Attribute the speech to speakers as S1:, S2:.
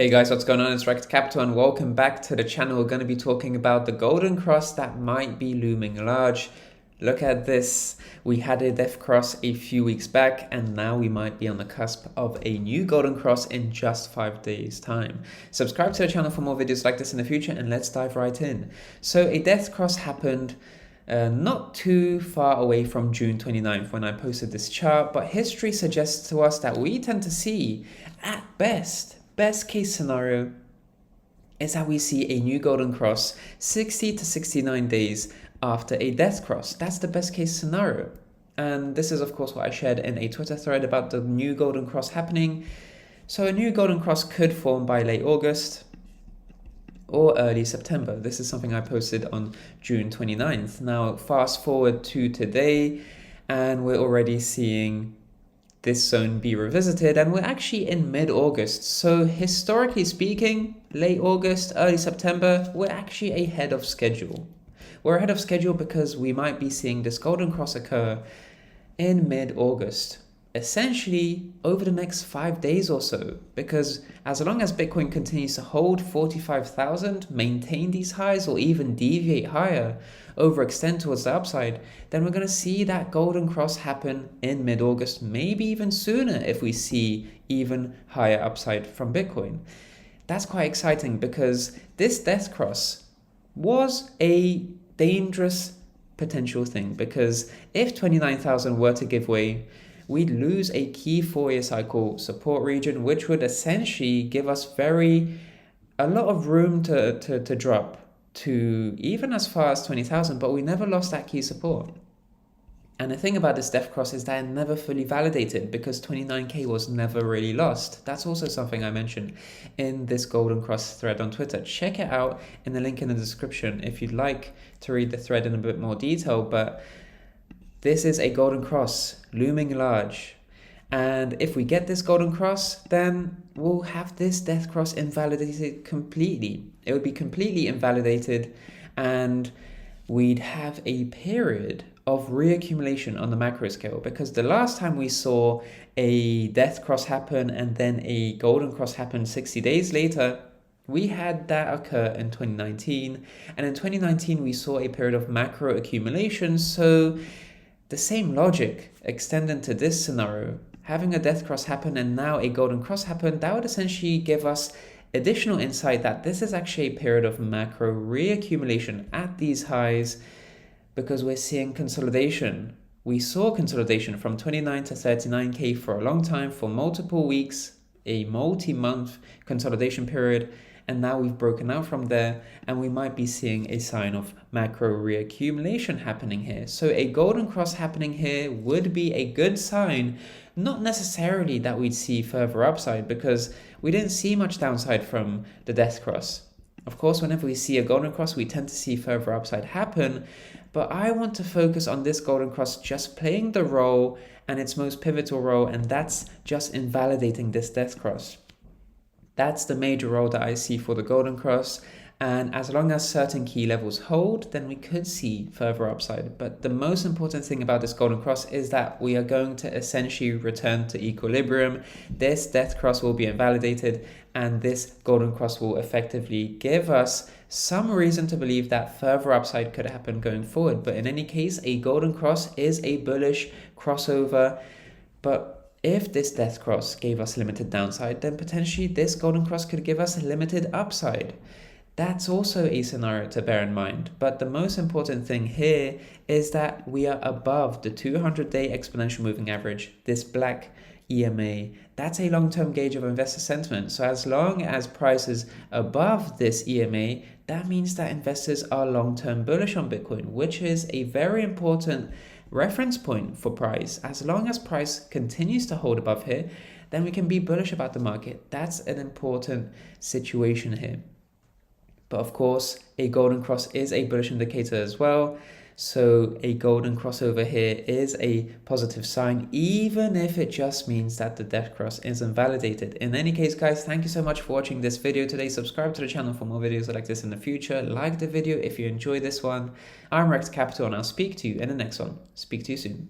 S1: Hey guys, what's going on? It's Rekt Capital and welcome back to the channel. We're going to be talking about the golden cross that might be looming large. Look at this. We had a death cross a few weeks back and now we might be on the cusp of a new golden cross in just 5 days time. Subscribe to the channel for more videos like this in the future and let's dive right in. So a death cross happened not too far away from June 29th when I posted this chart, but history suggests to us that we tend to see, at best case scenario is that we see a new golden cross 60 to 69 days after a death cross. That's the best case scenario. And this is of course what I shared in a Twitter thread about the new golden cross happening. So a new golden cross could form by late August or early September. This is something I posted on June 29th. Now fast forward to today and we're already seeing this zone be revisited, and we're actually in mid-August. So historically speaking, late August, early September, we're actually ahead of schedule. We're ahead of schedule because we might be seeing this golden cross occur in mid-August, essentially over the next 5 days or so, because as long as Bitcoin continues to hold 45,000, maintain these highs or even deviate higher, overextend towards the upside, then we're going to see that golden cross happen in mid-August, maybe even sooner if we see even higher upside from Bitcoin. That's quite exciting because this death cross was a dangerous potential thing, because if 29,000 were to give way, we'd lose a key 4-year cycle support region, which would essentially give us a lot of room to drop to even as far as 20,000, but we never lost that key support. And the thing about this death cross is that it never fully validated because 29k was never really lost. That's also something I mentioned in this golden cross thread on Twitter. Check it out in the link in the description if you'd like to read the thread in a bit more detail. But this is a golden cross looming large. And if we get this golden cross, then we'll have this death cross invalidated completely. It would be completely invalidated and we'd have a period of reaccumulation on the macro scale, because the last time we saw a death cross happen and then a golden cross happen 60 days later, we had that occur in 2019. And in 2019, we saw a period of macro accumulation. So the same logic extended to this scenario, having a death cross happen and now a golden cross happen, that would essentially give us additional insight that this is actually a period of macro reaccumulation at these highs, because we're seeing consolidation. We saw consolidation from 29 to 39k for a long time, for multiple weeks, a multi-month consolidation period, and now we've broken out from there and we might be seeing a sign of macro reaccumulation happening here. So a golden cross happening here would be a good sign, not necessarily that we'd see further upside because we didn't see much downside from the death cross. Of course, whenever we see a golden cross, we tend to see further upside happen, but I want to focus on this golden cross just playing the role and its most pivotal role, and that's just invalidating this death cross. That's the major role that I see for the golden cross, and as long as certain key levels hold, then we could see further upside. But the most important thing about this golden cross is that we are going to essentially return to equilibrium. This death cross will be invalidated and this golden cross will effectively give us some reason to believe that further upside could happen going forward. But in any case, a golden cross is a bullish crossover. But if this death cross gave us limited downside, then potentially this golden cross could give us a limited upside. That's also a scenario to bear in mind. But the most important thing here is that we are above the 200-day exponential moving average, this black EMA. That's a long-term gauge of investor sentiment. So as long as price is above this EMA, that means that investors are long-term bullish on Bitcoin, which is a very important reference point for price. As long as price continues to hold above here, then we can be bullish about the market. That's an important situation here. But of course, a golden cross is a bullish indicator as well. So a golden crossover here is a positive sign, even if it just means that the death cross is invalidated. In any case, guys, thank you so much for watching this video today. Subscribe to the channel for more videos like this in the future. Like the video if you enjoyed this one. I'm Rekt Capital and I'll speak to you in the next one. Speak to you soon.